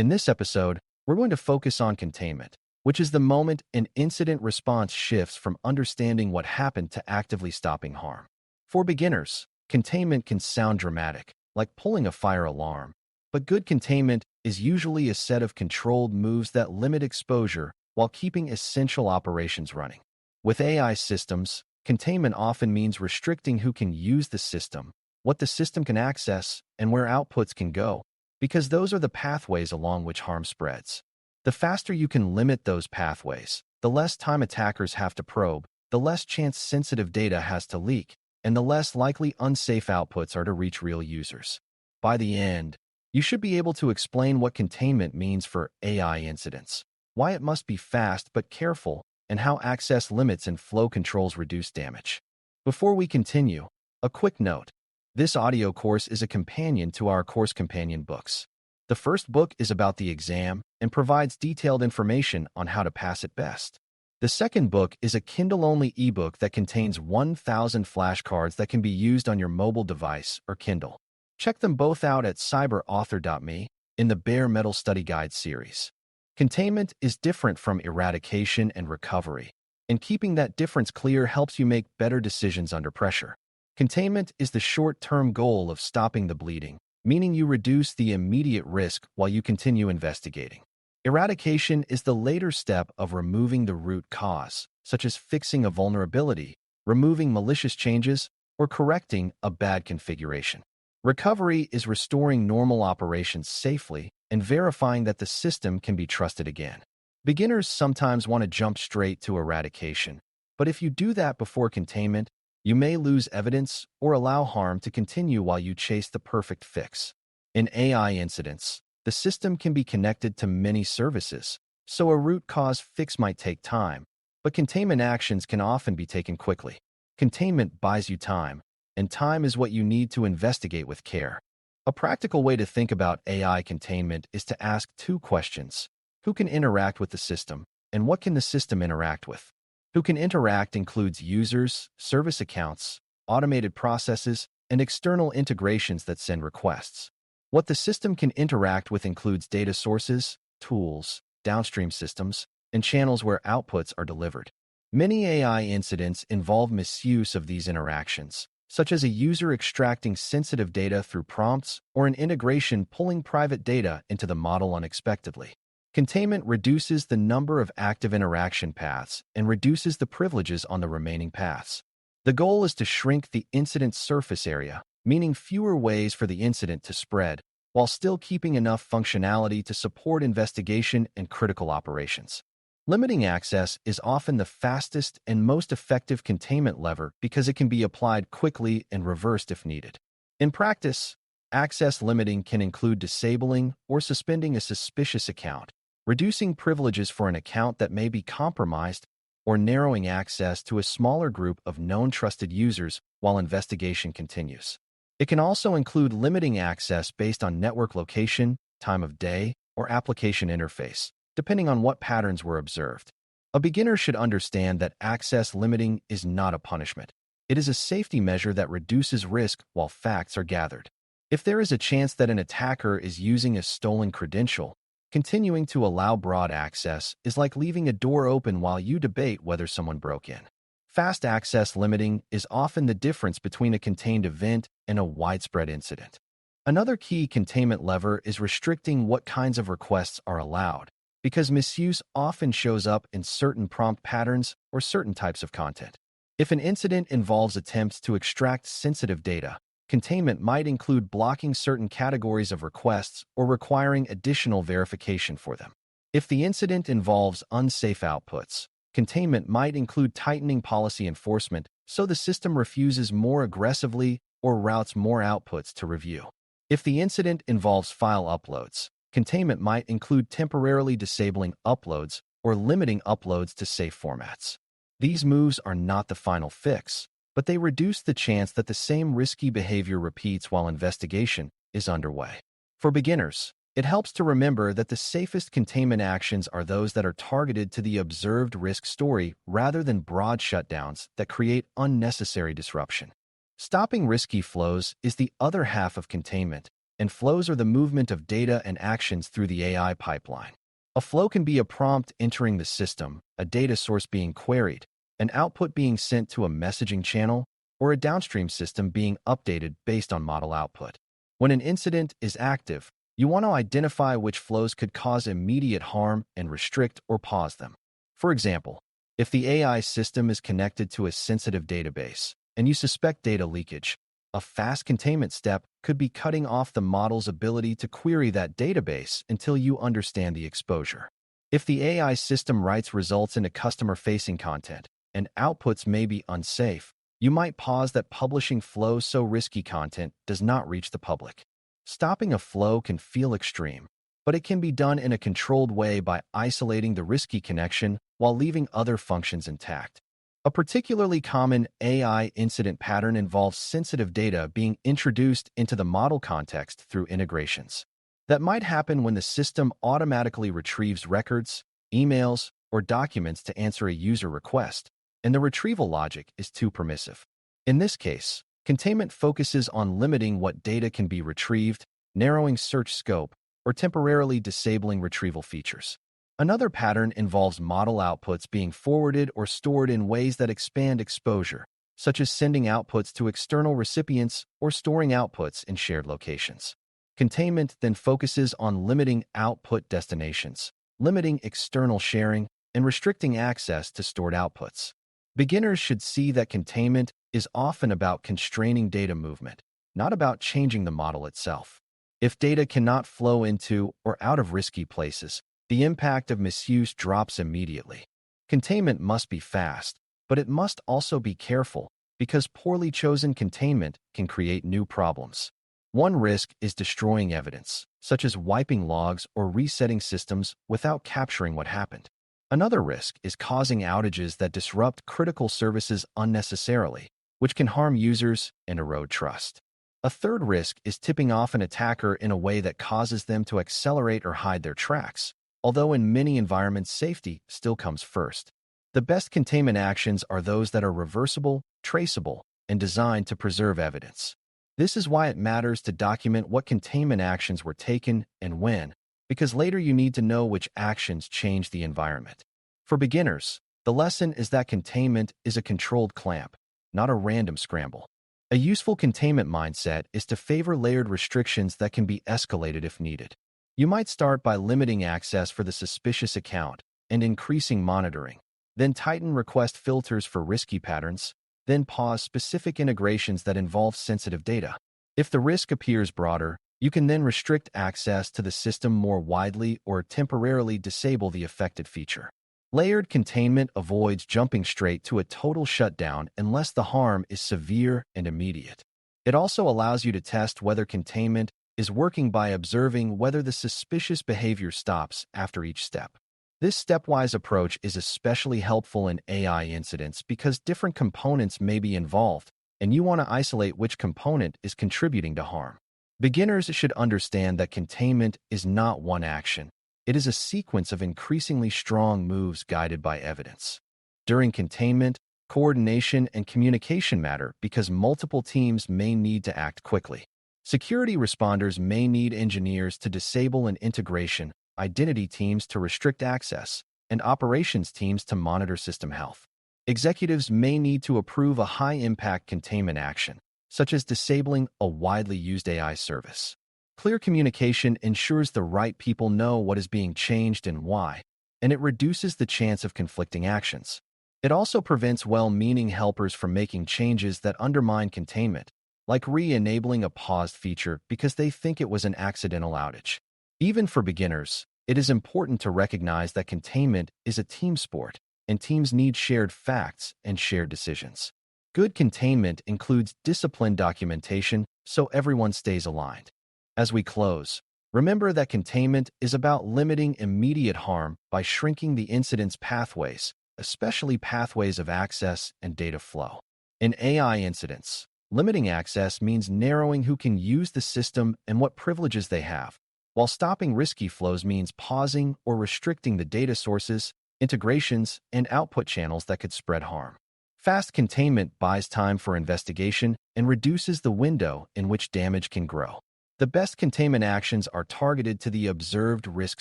In this episode, we're going to focus on containment, which is the moment an incident response shifts from understanding what happened to actively stopping harm. For beginners, containment can sound dramatic, like pulling a fire alarm, but good containment is usually a set of controlled moves that limit exposure while keeping essential operations running. With AI systems, containment often means restricting who can use the system, what the system can access, and where outputs can go, because those are the pathways along which harm spreads. The faster you can limit those pathways, the less time attackers have to probe, the less chance sensitive data has to leak, and the less likely unsafe outputs are to reach real users. By the end, you should be able to explain what containment means for AI incidents, why it must be fast but careful, and how access limits and flow controls reduce damage. Before we continue, a quick note. This audio course is a companion to our course companion books. The first book is about the exam and provides detailed information on how to pass it best. The second book is a Kindle-only ebook that contains 1,000 flashcards that can be used on your mobile device or Kindle. Check them both out at cyber.author.me in the Bare Metal Study Guide series. Containment is different from eradication and recovery, and keeping that difference clear helps you make better decisions under pressure. Containment is the short-term goal of stopping the bleeding, meaning you reduce the immediate risk while you continue investigating. Eradication is the later step of removing the root cause, such as fixing a vulnerability, removing malicious changes, or correcting a bad configuration. Recovery is restoring normal operations safely and verifying that the system can be trusted again. Beginners sometimes want to jump straight to eradication, but if you do that before containment, you may lose evidence or allow harm to continue while you chase the perfect fix. In AI incidents, the system can be connected to many services, so a root cause fix might take time, but containment actions can often be taken quickly. Containment buys you time, and time is what you need to investigate with care. A practical way to think about AI containment is to ask two questions. Who can interact with the system, and what can the system interact with? Who can interact includes users, service accounts, automated processes, and external integrations that send requests. What the system can interact with includes data sources, tools, downstream systems, and channels where outputs are delivered. Many AI incidents involve misuse of these interactions, such as a user extracting sensitive data through prompts or an integration pulling private data into the model unexpectedly. Containment reduces the number of active interaction paths and reduces the privileges on the remaining paths. The goal is to shrink the incident surface area, meaning fewer ways for the incident to spread, while still keeping enough functionality to support investigation and critical operations. Limiting access is often the fastest and most effective containment lever because it can be applied quickly and reversed if needed. In practice, access limiting can include disabling or suspending a suspicious account, reducing privileges for an account that may be compromised, or narrowing access to a smaller group of known trusted users while investigation continues. It can also include limiting access based on network location, time of day, or application interface, depending on what patterns were observed. A beginner should understand that access limiting is not a punishment. It is a safety measure that reduces risk while facts are gathered. If there is a chance that an attacker is using a stolen credential, continuing to allow broad access is like leaving a door open while you debate whether someone broke in. Fast access limiting is often the difference between a contained event and a widespread incident. Another key containment lever is restricting what kinds of requests are allowed, because misuse often shows up in certain prompt patterns or certain types of content. If an incident involves attempts to extract sensitive data, containment might include blocking certain categories of requests or requiring additional verification for them. If the incident involves unsafe outputs, containment might include tightening policy enforcement so the system refuses more aggressively or routes more outputs to review. If the incident involves file uploads, containment might include temporarily disabling uploads or limiting uploads to safe formats. These moves are not the final fix, but they reduce the chance that the same risky behavior repeats while investigation is underway. For beginners, it helps to remember that the safest containment actions are those that are targeted to the observed risk story rather than broad shutdowns that create unnecessary disruption. Stopping risky flows is the other half of containment, and flows are the movement of data and actions through the AI pipeline. A flow can be a prompt entering the system, a data source being queried, an output being sent to a messaging channel, or a downstream system being updated based on model output. When an incident is active, you want to identify which flows could cause immediate harm and restrict or pause them. For example, if the AI system is connected to a sensitive database and you suspect data leakage, a fast containment step could be cutting off the model's ability to query that database until you understand the exposure. If the AI system writes results into customer-facing content and outputs may be unsafe, you might pause that publishing flow so risky content does not reach the public. Stopping a flow can feel extreme, but it can be done in a controlled way by isolating the risky connection while leaving other functions intact. A particularly common AI incident pattern involves sensitive data being introduced into the model context through integrations. That might happen when the system automatically retrieves records, emails, or documents to answer a user request, and the retrieval logic is too permissive. In this case, containment focuses on limiting what data can be retrieved, narrowing search scope, or temporarily disabling retrieval features. Another pattern involves model outputs being forwarded or stored in ways that expand exposure, such as sending outputs to external recipients or storing outputs in shared locations. Containment then focuses on limiting output destinations, limiting external sharing, and restricting access to stored outputs. Beginners should see that containment is often about constraining data movement, not about changing the model itself. If data cannot flow into or out of risky places, the impact of misuse drops immediately. Containment must be fast, but it must also be careful because poorly chosen containment can create new problems. One risk is destroying evidence, such as wiping logs or resetting systems without capturing what happened. Another risk is causing outages that disrupt critical services unnecessarily, which can harm users and erode trust. A third risk is tipping off an attacker in a way that causes them to accelerate or hide their tracks, although in many environments safety still comes first. The best containment actions are those that are reversible, traceable, and designed to preserve evidence. This is why it matters to document what containment actions were taken and when, because later you need to know which actions change the environment. For beginners, the lesson is that containment is a controlled clamp, not a random scramble. A useful containment mindset is to favor layered restrictions that can be escalated if needed. You might start by limiting access for the suspicious account and increasing monitoring, then tighten request filters for risky patterns, then pause specific integrations that involve sensitive data. If the risk appears broader, you can then restrict access to the system more widely or temporarily disable the affected feature. Layered containment avoids jumping straight to a total shutdown unless the harm is severe and immediate. It also allows you to test whether containment is working by observing whether the suspicious behavior stops after each step. This stepwise approach is especially helpful in AI incidents because different components may be involved, and you want to isolate which component is contributing to harm. Beginners should understand that containment is not one action. It is a sequence of increasingly strong moves guided by evidence. During containment, coordination and communication matter because multiple teams may need to act quickly. Security responders may need engineers to disable an integration, identity teams to restrict access, and operations teams to monitor system health. Executives may need to approve a high-impact containment action, such as disabling a widely used AI service. Clear communication ensures the right people know what is being changed and why, and it reduces the chance of conflicting actions. It also prevents well-meaning helpers from making changes that undermine containment, like re-enabling a paused feature because they think it was an accidental outage. Even for beginners, it is important to recognize that containment is a team sport, and teams need shared facts and shared decisions. Good containment includes disciplined documentation so everyone stays aligned. As we close, remember that containment is about limiting immediate harm by shrinking the incident's pathways, especially pathways of access and data flow. In AI incidents, limiting access means narrowing who can use the system and what privileges they have, while stopping risky flows means pausing or restricting the data sources, integrations, and output channels that could spread harm. Fast containment buys time for investigation and reduces the window in which damage can grow. The best containment actions are targeted to the observed risk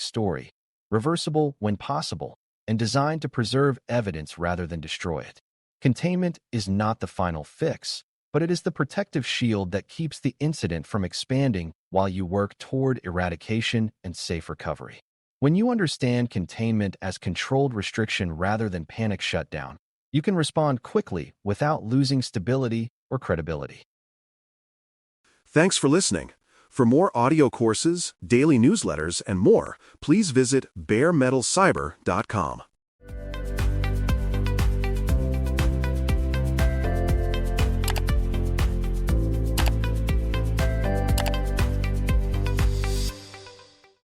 story, reversible when possible, and designed to preserve evidence rather than destroy it. Containment is not the final fix, but it is the protective shield that keeps the incident from expanding while you work toward eradication and safe recovery. When you understand containment as controlled restriction rather than panic shutdown, you can respond quickly without losing stability or credibility. Thanks for listening. For more audio courses, daily newsletters, and more, please visit baremetalcyber.com.